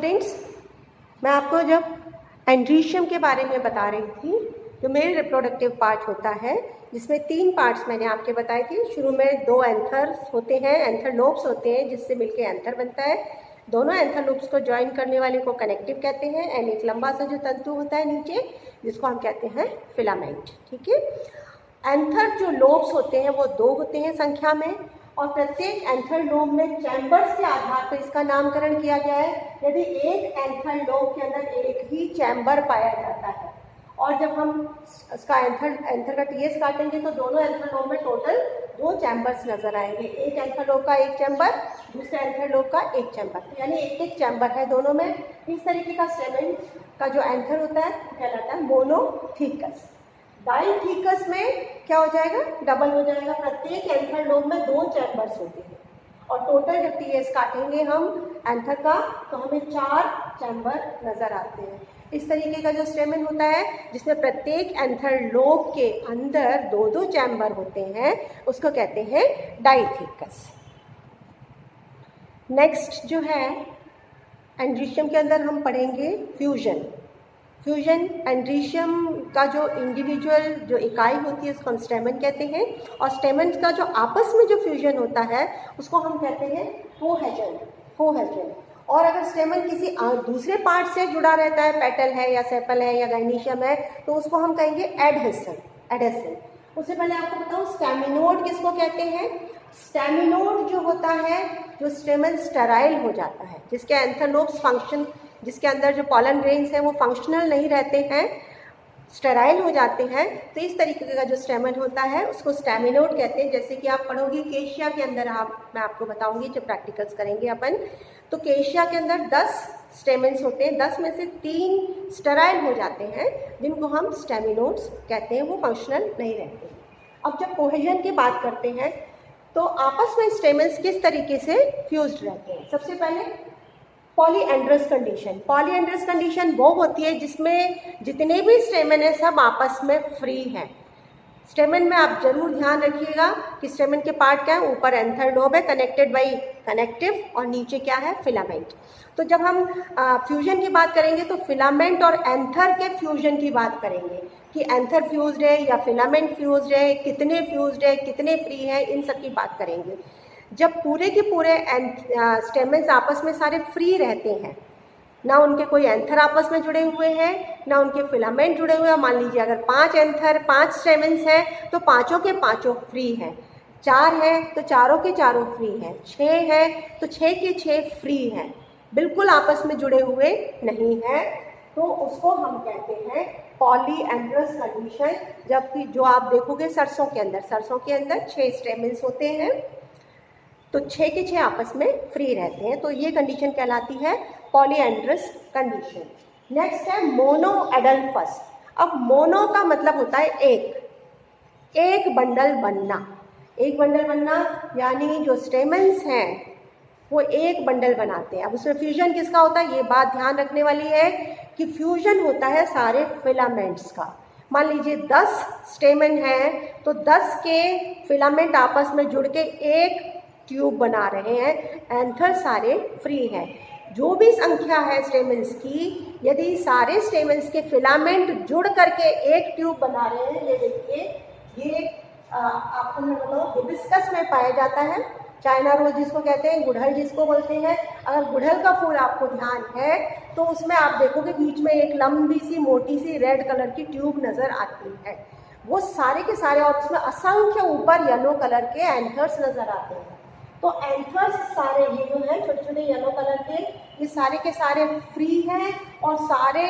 Students, मैं आपको जब एंड्रीशियम के बारे में बता रही थी, जो मेल रिप्रोडक्टिव पार्ट होता है, जिसमें 3 पार्ट्स मैंने आपके बताए थे। शुरू में 2 एंथर्स होते हैं, एंथर लोब्स होते हैं, जिससे मिलके एंथर बनता है। दोनों एंथर लोब्स को ज्वाइन करने वाले को कनेक्टिव कहते हैं। एंड एक लंबा सा जो तंतु होता है नीचे, जिसको हम कहते हैं फिलामेंट। ठीक है। एंथर जो लोब्स होते हैं वो 2 होते हैं संख्या में, और प्रत्येक एंथर लोब में चैम्बर्स के आधार पर इसका नामकरण किया गया है। यदि एक एंथर लोब के अंदर एक ही चैम्बर पाया जाता है, और जब हम इसका एंथर का टीएस काटेंगे तो दोनों एंथर लोब में टोटल 2 चैम्बर्स नजर आएंगे। एक एंथर लोब का एक चैम्बर, दूसरे एंथर लोब का एक चैम्बर, यानी एक चैम्बर है दोनों में। इस तरीके का स्टेमेन का जो एंथर होता है वो कहलाता है मोनोथीकस। डाइथीकस में क्या हो जाएगा? डबल हो जाएगा। प्रत्येक एंथर लोब में 2 चैम्बर्स होते हैं, और टोटल जब टीएस काटेंगे हम एंथर का तो हमें 4 चैम्बर नजर आते हैं। इस तरीके का जो स्टेमन होता है, जिसमें प्रत्येक एंथर लोब के अंदर 2-2 चैम्बर होते हैं, उसको कहते हैं डाइथीकस। नेक्स्ट जो है एंड्रीशियम के अंदर हम पढ़ेंगे फ्यूजन। फ्यूजन एंड्रीशियम का जो इंडिविजुअल जो इकाई होती है उसको हम स्टेमन कहते हैं, और स्टेमन का जो आपस में जो फ्यूजन होता है उसको हम कहते हैं कोहेजन। और अगर स्टेमन किसी दूसरे पार्ट से जुड़ा रहता है, पेटल है या सेपल है या गाइनीशियम है, तो उसको हम कहेंगे एडहेसन। उससे पहले आपको बताऊं स्टैमिनोड किसको कहते हैं। स्टैमिनोड जो होता है, जो स्टेमन स्टेराइल हो जाता है, जिसके एंथर लोब्स जिसके अंदर जो पॉलन ग्रेन्स हैं वो फंक्शनल नहीं रहते हैं, स्टेराइल हो जाते हैं, तो इस तरीके का जो स्टेमन होता है उसको स्टैमिनोड कहते हैं। जैसे कि आप पढ़ोगी केशिया के अंदर, मैं आपको बताऊंगी जब प्रैक्टिकल्स करेंगे अपन, तो केशिया के अंदर 10 स्टेमेंस होते हैं, 10 में से 3 स्टेराइल हो जाते हैं, जिनको हम स्टैमिनोड्स कहते हैं, वो फंक्शनल नहीं रहते। अब जब कोहेजन की बात करते हैं तो आपस में स्टेमेंस किस तरीके से फ्यूज्ड रहते हैं। सबसे पहले पॉलीएंड्रस कंडीशन वो होती है जिसमें जितने भी स्टेमन है सब आपस में फ्री हैं। स्टेमन में आप जरूर ध्यान रखिएगा कि स्टेमन के पार्ट क्या है, ऊपर एंथर लोब है कनेक्टेड बाई कनेक्टिव, और नीचे क्या है, फिलामेंट। तो जब हम फ्यूजन की बात करेंगे तो फिलामेंट और एंथर के फ्यूजन की बात करेंगे कि एंथर फ्यूज्ड है या फिलामेंट फ्यूज्ड है, कितने फ्यूज्ड है, कितने फ्री है, इन सब की बात करेंगे। जब पूरे के पूरे स्टेमेंस आपस में सारे फ्री रहते हैं, ना उनके कोई एंथर आपस में जुड़े हुए हैं, ना उनके फिलामेंट जुड़े हुए हैं। मान लीजिए अगर 5 एंथर 5 स्टेमेंस हैं तो 5 के 5 फ्री हैं, 4 हैं तो 4 के 4 फ्री हैं, 6 हैं तो 6 के 6 फ्री हैं, बिल्कुल आपस में जुड़े हुए नहीं हैं, तो उसको हम कहते हैं पॉलीएंड्रस कंडीशन। जबकि जो आप देखोगे सरसों के अंदर 6 स्टेमेंस होते हैं, तो 6 के 6 आपस में फ्री रहते हैं, तो ये कंडीशन कहलाती है पॉलीएंड्रस कंडीशन। नेक्स्ट है मोनोएडल्फस। अब मोनो का मतलब होता है एक बंडल बनना, यानी जो स्टेमन्स हैं वो एक बंडल बनाते हैं। अब उसमें फ्यूजन किसका होता है, ये बात ध्यान रखने वाली है कि फ्यूजन होता है सारे फिलामेंट्स का। मान लीजिए 10 स्टेमन हैं तो 10 के फिलामेंट आपस में जुड़ के एक ट्यूब बना रहे हैं, एंथर सारे फ्री हैं। जो भी संख्या है स्टेमेंस की, यदि सारे स्टेमेंस के फिलामेंट जुड़ करके एक ट्यूब बना रहे हैं, ये देखिए, ये आपको मैं बताऊँ हिबिस्कस में पाया जाता है, चाइना रोज जिसको कहते हैं, गुड़हल जिसको बोलते हैं। अगर गुड़हल का फूल आपको ध्यान है तो उसमें आप देखोगे बीच में एक लंबी सी मोटी सी रेड कलर की ट्यूब नजर आती है, वो सारे के सारे, और उसमें असंख्य ऊपर येलो कलर के एंथर्स नजर आते हैं। तो एंथर्स सारे ये जो है छोटे छोटे येलो कलर के, ये सारे के सारे फ्री हैं, और सारे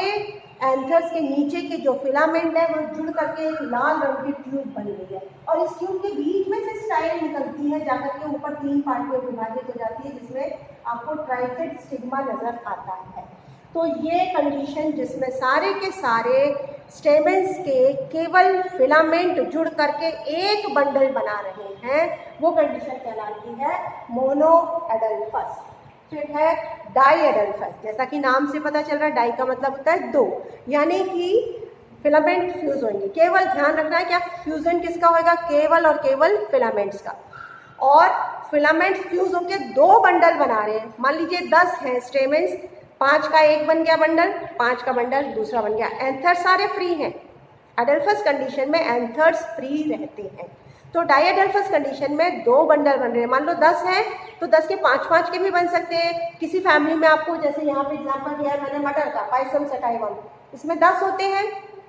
एंथर्स के नीचे के जो फिलामेंट है वो जुड़ करके एक लाल रंग की ट्यूब बन गई है, और इस ट्यूब के बीच में से स्टाइल निकलती है, जाकर के ऊपर 3 पार्ट में विभाजित हो जाती है, जिसमें आपको ट्राइफेड स्टिग्मा नजर आता है। तो ये कंडीशन जिसमें सारे के सारे स्टेमेंस के केवल फिलामेंट जुड़ करके एक बंडल बना रहे हैं, वो कंडीशन कहलाती है मोनोएडल्फस। फिर है डाईएडल्फस। जैसा कि नाम से पता चल रहा है, डाई का मतलब होता है 2, यानी कि फिलामेंट फ्यूज होंगे। केवल ध्यान रखना है क्या फ्यूजन किसका होगा, केवल और केवल फिलामेंट्स का। और फिलामेंट फ्यूज होकर 2 बंडल बना रहे हैं। मान लीजिए 10 हैं स्टेमेंस, 5 का एक बन गया बंडल, 5 का बंडल दूसरा बन गया। एंथर सारे फ्री हैं। एडल्फस कंडीशन में एंथर्स फ्री रहते हैं। तो डाइएडल्फस कंडीशन में 2 बंडल बन रहे हैं। मान लो 10 है तो 10 के 5-5 के भी बन सकते हैं। किसी फैमिली में आपको, जैसे यहाँ पे एग्जाम्पल दिया है मैंने मटर का, पाइसम सटाइवम, इसमें 10 होते हैं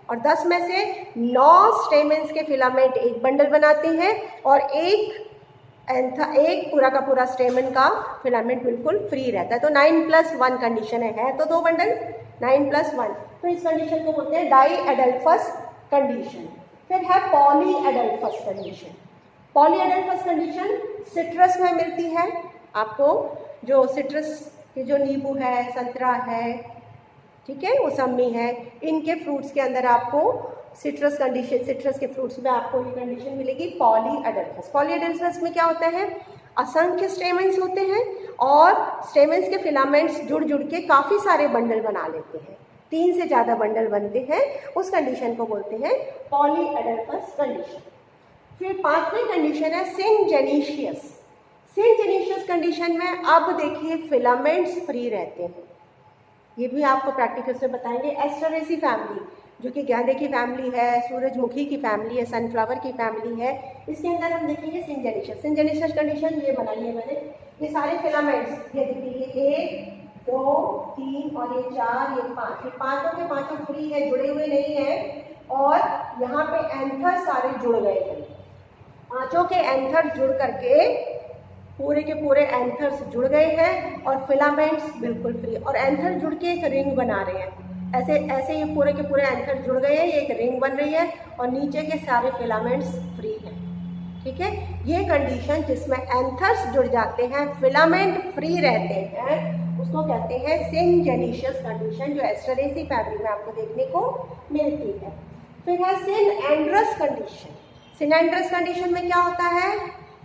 और 10 में से 9 स्टेमेंस के फिलामेंट एक बंडल बनाते हैं और एक पूरा का पूरा स्टेमन का फिलामेंट बिल्कुल फ्री रहता है। तो 9+1 कंडीशन है तो 2 बंडल, 9+1। तो इस कंडीशन को बोलते हैं डाइएडल्फस कंडीशन। फिर है polyadelphous condition. Polyadelphous condition citrus में मिलती है आपको। जो सिट्रस के जो नींबू है, संतरा है, ठीक है, मौसम्मी है, इनके फ्रूट्स के अंदर आपको सिट्रस कंडीशन, सिट्रस के फ्रूट्स में आपको ये कंडीशन मिलेगी पॉलीएडल्फस। पॉलीएडल्फस में क्या होता है, असंख्य स्टेमेंस होते हैं और स्टेमेंस के फिलामेंट्स जुड़ जुड़ के काफ़ी सारे बंडल बना लेते हैं। 3 से ज़्यादा बंडल बनते हैं, उस कंडीशन को बोलते हैं पॉलीएडल्फस कंडीशन। फिर 5वीं कंडीशन है सिनजेनिशियस। सिनजेनिशियस कंडीशन में अब देखिए फिलामेंट्स फ्री रहते हैं। ये भी आपको प्रैक्टिकल से बताएंगे। एस्टरेसी फैमिली, जो कि गेंदे की फैमिली है, सूरजमुखी की फैमिली है, सनफ्लावर की फैमिली है, इसके अंदर हम देखेंगे सिनजेनिशियस। सिनजेनिशियस कंडीशन ये बनाई है मैंने, ये सारे फिलामेंट्स, ये देखिए 1, 2, 3 और ये 4, ये 5, ये पाँचों के पाँचों फ्री है, जुड़े हुए नहीं है। और यहाँ पे एंथर सारे जुड़ गए हैं। पाँचों के एंथर जुड़ करके पूरे के पूरे एंथर्स जुड़ गए हैं और फिलामेंट्स बिल्कुल फ्री। और एंथर जुड़ के एक रिंग बना रहे हैं। ऐसे ऐसे ये पूरे के पूरे एंथर जुड़ गए हैं, ये एक रिंग बन रही है और नीचे के सारे फिलामेंट्स फ्री हैं। ठीक है, ये कंडीशन जिसमें एंथर्स जुड़ जाते हैं, फिलामेंट फ्री रहते हैं, उसको कहते हैं सिनजेनिशियस कंडीशन, जो एस्टरेसी फैमिली में आपको देखने को मिलती है। फिर है सिनएंड्रस कंडीशन। सिनएंड्रस कंडीशन में क्या होता है,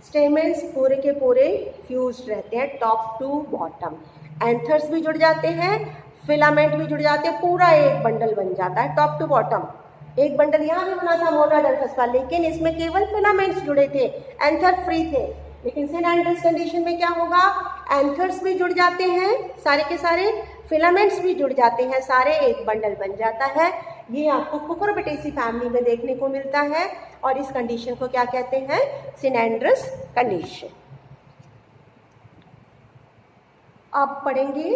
स्टेमेंस पूरे के पूरे फ्यूज्ड रहते हैं टॉप टू बॉटम। एंथर्स भी जुड़ जाते हैं, फिलामेंट भी जुड़ जाते हैं, पूरा एक बंडल बन जाता है टॉप टू बॉटम। एक बंडल यहाँ भी बना था मोनोएडल्फस का, लेकिन इसमें केवल फिलामेंट्स जुड़े थे, एंथर फ्री थे। लेकिन सिनएंड्रस कंडीशन में क्या होगा, एंथर्स भी जुड़ जाते हैं सारे के सारे, फिलामेंट्स भी जुड़ जाते हैं सारे, एक बंडल बन जाता है। ये आपको कुकुरबिटेसी फैमिली में देखने को मिलता है और इस कंडीशन को क्या कहते हैं, सिनएंड्रस कंडीशन। अब पढ़ेंगे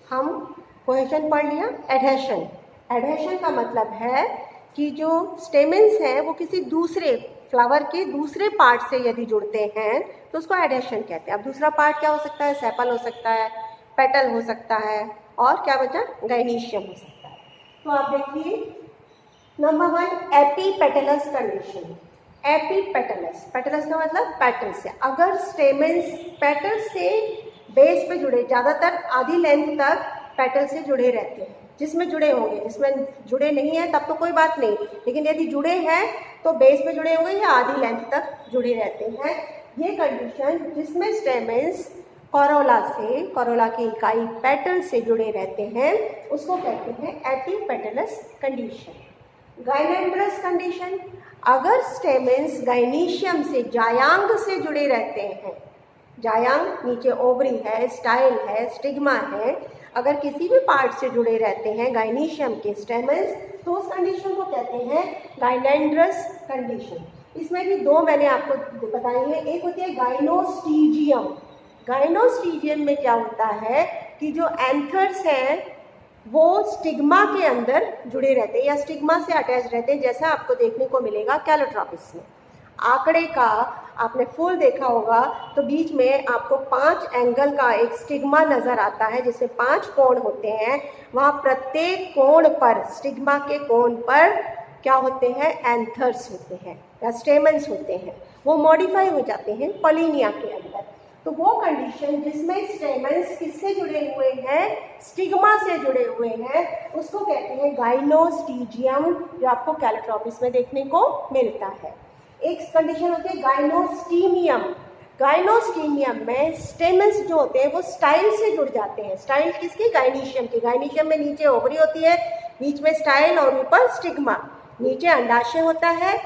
हम, कोहेजन पढ़ लिया, एडहेशन। एडहेशन का मतलब है कि जो स्टेमेंस हैं वो किसी दूसरे फ्लावर के दूसरे पार्ट से यदि जुड़ते हैं तो उसको एडहेशन कहते हैं। अब दूसरा पार्ट क्या हो सकता है, सेपल हो सकता है, पेटल हो सकता है, और क्या बचा, गाइनीशियम हो सकता है। तो आप देखिए number 1 epipetalous condition. Epipetalous, petals का मतलब पेटल से। अगर स्टेमेंस पेटल से बेस पे जुड़े, ज़्यादातर आधी लेंथ तक पेटल से जुड़े रहते हैं, जिसमें जुड़े होंगे, जिसमें जुड़े नहीं है तब तो कोई बात नहीं, लेकिन यदि जुड़े हैं तो बेस पे जुड़े होंगे या आधी लेंथ तक जुड़े रहते हैं। ये कंडीशन जिसमें स्टेमेंस कोरोला से, कोरोला की इकाई पेटल से जुड़े रहते हैं, उसको कहते हैं एपीपेटलस कंडीशन। गाइनेंड्रस कंडीशन, अगर स्टेमेंस गाइनीशियम से, जायांग से जुड़े रहते हैं, जायांग नीचे ओवरी है, स्टाइल है, स्टिग्मा है, अगर किसी भी पार्ट से जुड़े रहते हैं गाइनीशियम के स्टेमेंस, तो उस कंडीशन को कहते हैं गाइनेंड्रस कंडीशन। इसमें भी 2 मैंने आपको बताई है। एक होती है गाइनोस्टीजियम। गाइनोस्टीजियम में क्या होता है कि जो एंथर्स हैं वो स्टिग्मा के अंदर जुड़े रहते हैं या स्टिग्मा से अटैच रहते हैं, जैसा आपको देखने को मिलेगा कैलोट्रॉपिस में। आंकड़े का आपने फूल देखा होगा तो बीच में आपको 5 एंगल का एक स्टिग्मा नज़र आता है, जिससे 5 कोण होते हैं। वहाँ प्रत्येक कोण पर, स्टिग्मा के कोण पर क्या होते हैं, एंथर्स होते हैं या स्टेमन्स होते हैं। वो मॉडिफाई हो जाते हैं पॉलिनिया के अंदर। तो वो कंडीशन जिसमें स्टेमन्स किससे जुड़े हुए हैं, स्टिग्मा से जुड़े हुए हैं, उसको कहते हैं गाइनोस्टीजियम, जो आपको कैलोट्रॉपिस में देखने को मिलता है। एक कंडीशन होती है गाइनोस्टीमियम। गाइनोस्टीमियम में स्टेमन्स जो होते हैं वो स्टाइल से जुड़ जाते हैं। स्टाइल किसकी, गाइनीशियम की। गाइनीशियम में नीचे ओवरी होती है, बीच में स्टाइल और ऊपर स्टिग्मा। नीचे अंडाशय होता है,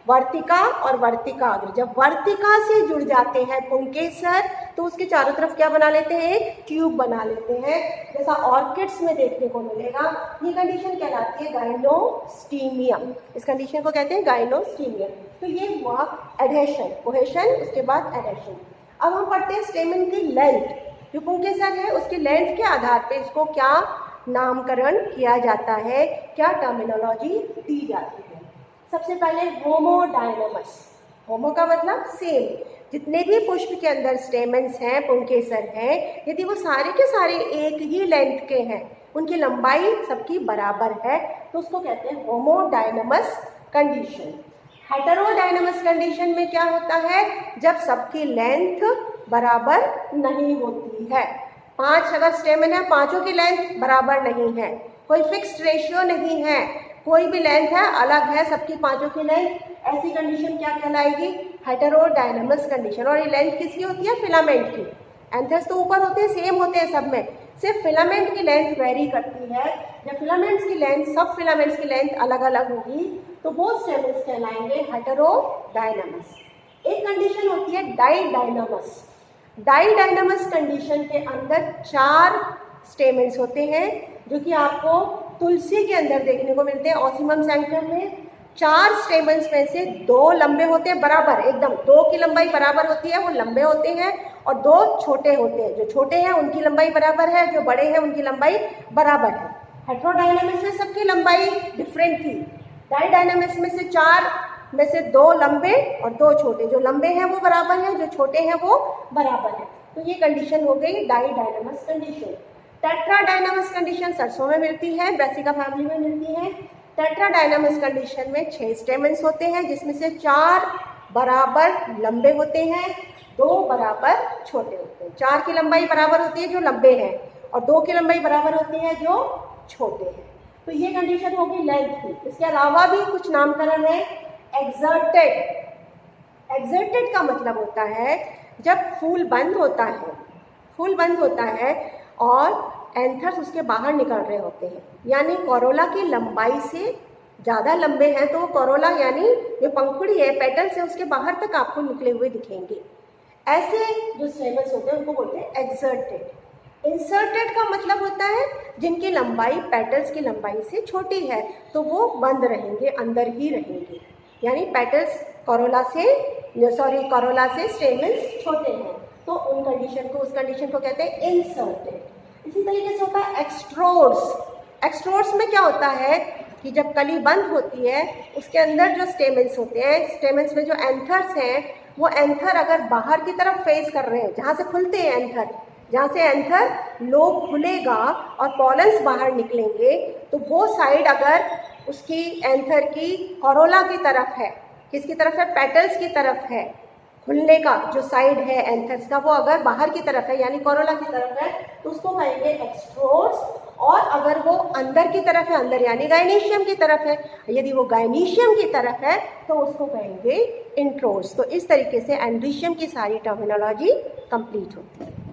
वर्तिका और वर्तिकाग्र। जब वर्तिका से जुड़ जाते हैं पुंकेसर तो उसके चारों तरफ क्या बना लेते हैं, एक ट्यूब बना लेते हैं, जैसा ऑर्किड्स में देखने को मिलेगा। ये कंडीशन कहलाती है गाइनोस्टीमियम। इस कंडीशन को कहते हैं गाइनोस्टीमियम। तो ये हुआ एडहेशन, कोहेशन, उसके बाद एडहेशन। अब हम पढ़ते हैं स्टेमन की लेंथ। जो पुंकेसर है उसकी लेंथ के आधार पे इसको क्या नामकरण किया जाता है, क्या टर्मिनोलॉजी दी जाती है। सबसे पहले होमोडायनामस। होमो का मतलब सेम। जितने भी पुष्प के अंदर स्टेमन्स हैं, पुंकेसर हैं, यदि वो सारे के सारे एक ही लेंथ के हैं, उनकी लंबाई सबकी बराबर है, तो उसको कहते हैं होमोडायनामस कंडीशन। हेटेरोडायनामस कंडीशन में क्या होता है, जब सबकी लेंथ बराबर नहीं होती है। 5 अगर स्टेमन है, पांचों की लेंथ बराबर नहीं है, कोई फिक्स्ड रेशियो नहीं है, कोई भी लेंथ है अलग है सबकी पांचों की लेंथ, ऐसी कंडीशन क्या कहलाएगी, हेटेरोडायनामस कंडीशन। और ये लेंथ किसकी होती है, फिलामेंट की। एंथर्स तो ऊपर होते हैं, सेम होते हैं सब में, सिर्फ फिलामेंट की लेंथ वेरी करती है। जब फिलामेंट्स की लेंथ, सब फिलामेंट्स की लेंथ अलग अलग होगी तो वो स्टेमन्स कहलाएंगे हेटेरोडायनामस। एक कंडीशन होती है डाइडायनामस। डाइडायनामस कंडीशन के अंदर 4 स्टेमन्स होते हैं, जो कि आपको तुलसी के अंदर देखने को मिलते हैं। ऑसिमम सैंक्टम में 4 स्टेमन्स में से 2 लंबे होते हैं बराबर, एकदम 2 की लंबाई बराबर होती है, वो लंबे होते हैं, और 2 छोटे होते हैं। जो छोटे हैं उनकी लंबाई बराबर है, जो बड़े हैं उनकी लंबाई बराबर है। हेटेरोडायनामस में सबकी लंबाई डिफरेंट थी। डाइडायनामस में से 4 में से 2 लंबे और 2 छोटे, जो लंबे हैं वो बराबर है, जो छोटे हैं वो बराबर है। तो ये कंडीशन हो गई डाइडायनामस कंडीशन। टेट्राडायनामस कंडीशन सरसों में मिलती है, ब्रासिका फैमिली में मिलती है। टेट्राडायनामस कंडीशन में 6 स्टेमन्स होते हैं, जिसमें से 4 बराबर लंबे होते हैं, 2 बराबर छोटे होते हैं। 4 की लंबाई बराबर होती है जो लंबे हैं, और 2 की लंबाई बराबर होती है जो छोटे हैं। तो ये कंडीशन होगी लेंथ की। इसके अलावा भी कुछ नामकरण है। एक्सर्टेड। एक्सर्टेड का मतलब होता है जब फूल बंद होता है, फूल बंद होता है और एंथर्स उसके बाहर निकल रहे होते हैं, यानी कोरोला की लंबाई से ज़्यादा लंबे हैं, तो वो कोरोला यानी जो पंखुड़ी है, पेटल्स है, उसके बाहर तक आपको निकले हुए दिखेंगे। ऐसे जो स्टेमन्स होते हैं उनको बोलते हैं एक्सर्टेड। इंसर्टेड का मतलब होता है जिनकी लंबाई पेटल्स की लंबाई से छोटी है, तो वो बंद रहेंगे, अंदर ही रहेंगे, यानी पेटल्स कोरोला से स्टेमन्स छोटे हैं, तो उन कंडीशन को, उस कंडीशन को कहते हैं इंसर्टेड। इसी तरीके से होता है एक्सट्रोड्स। एक्सट्रोड्स में क्या होता है कि जब कली बंद होती है, उसके अंदर जो स्टेमन्स होते हैं, स्टेमन्स में जो एंथर्स हैं, वो एंथर अगर बाहर की तरफ फेस कर रहे हैं, जहाँ से खुलते हैं एंथर, जहाँ से एंथर लोब खुलेगा और पॉलन्स बाहर निकलेंगे, तो वो साइड अगर उसकी एंथर की कोरोला की तरफ है, किसकी तरफ है, पेटल्स की तरफ है, खुलने का जो साइड है एंथर्स का, वो अगर बाहर की तरफ है यानी कोरोला की तरफ है, तो उसको कहेंगे एक्सट्रोड्स। और अगर वो अंदर की तरफ है, अंदर यानी गायनीशियम की तरफ है, यदि वो गायनीशियम की तरफ है तो उसको कहेंगे इंट्रोड्स। तो इस तरीके से एंड्रीशियम की सारी टर्मिनोलॉजी कंप्लीट होती है।